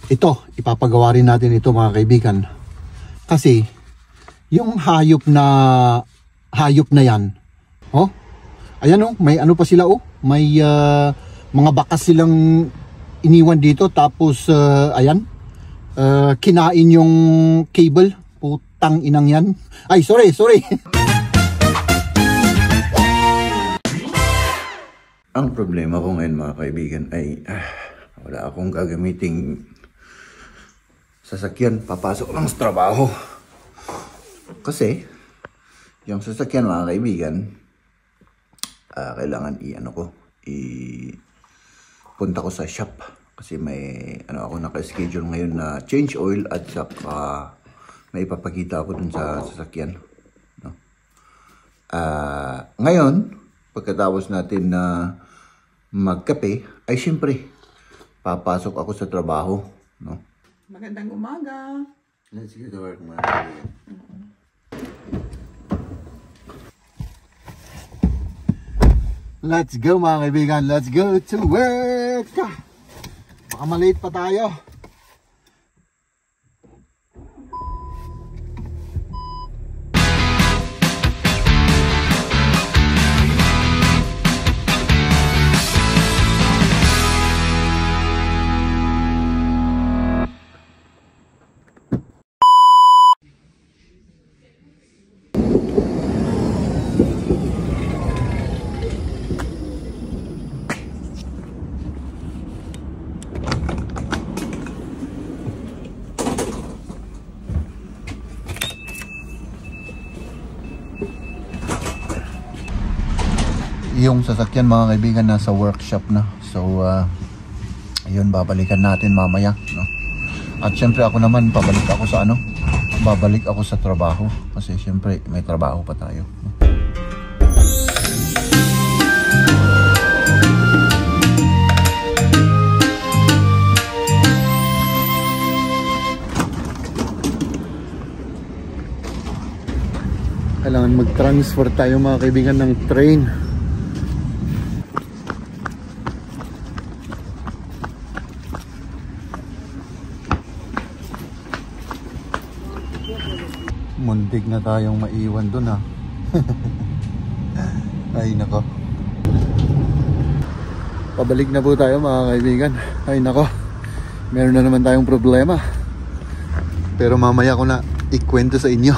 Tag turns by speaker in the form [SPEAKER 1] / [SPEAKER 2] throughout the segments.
[SPEAKER 1] Ito, ipapagawa rin natin ito mga kaibigan. Kasi, yung hayop na yan, oh, ayan oh, may ano pa sila oh, may mga bakas silang iniwan dito, tapos ayan, kinain yung cable, putang inang yan. Ay, sorry.
[SPEAKER 2] Ang problema ko ngayon mga kaibigan ay wala akong gagamiting sasakyan papasok lang sa trabaho. Kasi yung sasakyan mga kaibigan, kailangan punta ko sa shop. Kasi may ako naka-schedule ngayon na change oil at saka may ipapakita ako dun sa sasakyan. No? Ngayon, pagkatapos natin na magkape, ay siyempre, papasok ako sa trabaho. No?
[SPEAKER 3] Magandang umaga.
[SPEAKER 2] Let's get to work, mga kaibigan.
[SPEAKER 1] Let's go mga kaibigan, let's go to work. Baka malate pa tayo. Yung sasakyan mga kaibigan nasa workshop na. So yun, babalikan natin mamaya, no? At syempre ako naman babalik ako sa trabaho kasi syempre may trabaho pa tayo, no? Kailangan mag-transfer tayo mga kaibigan ng train. Muntik na tayong maiwan dun ha. Ay nako. Pabalik na po tayo mga kaibigan. Ay nako, meron na naman tayong problema. Pero mamaya ko na ikwento sa inyo.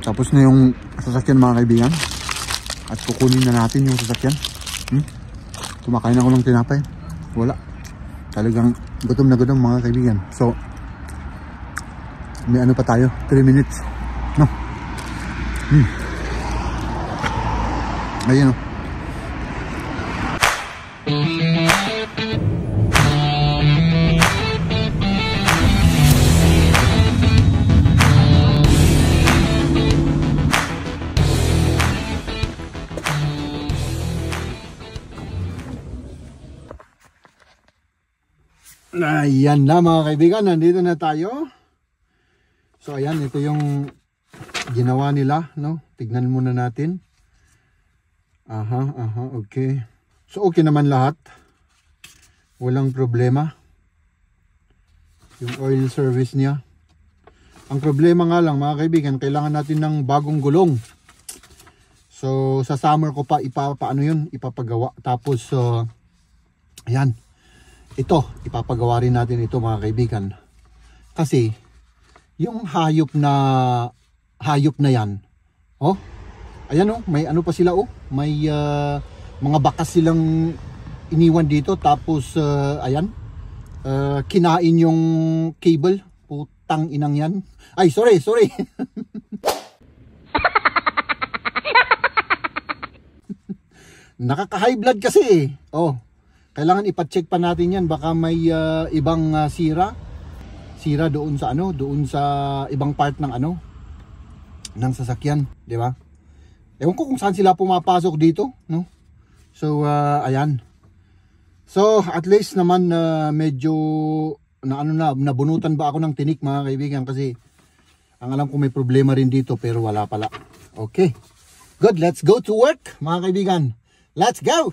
[SPEAKER 1] Tapos na yung sasakyan mga kaibigan. At kukunin na natin yung sasakyan. Kumakain ako ng tinapay. Wala. Talagang gutom na gutom mga kaibigan. So may ano pa tayo, 3 minutes, no? Ayan o. Ayan na mga kaibigan, nandito na tayo. So ayan, ito yung ginawa nila, no? Tignan muna natin. Okay. So okay naman lahat. Walang problema. Yung oil service niya. Ang problema nga lang mga kaibigan, kailangan natin ng bagong gulong. So sa summer ko pa ipapagawa. Tapos ayan. Ito, ipapagawa rin natin ito mga kaibigan. Kasi yung hayop na yan, oh, ayan oh, may ano pa sila oh, may mga bakas silang iniwan dito, tapos ayan, kinain yung cable, putang inang yan. Ay, sorry. Nakaka-high blood kasi eh. Oh, kailangan ipa-check pa natin yan, baka may ibang sira doon sa ibang part ng ng sasakyan, di ba? Ewan ko kung saan sila pumapasok dito, no? So ayan. So at least naman medyo nabunutan ba ako ng tinik mga kaibigan, kasi ang alam ko may problema rin dito pero wala pala. Okay. Good, let's go to work mga kaibigan. Let's go.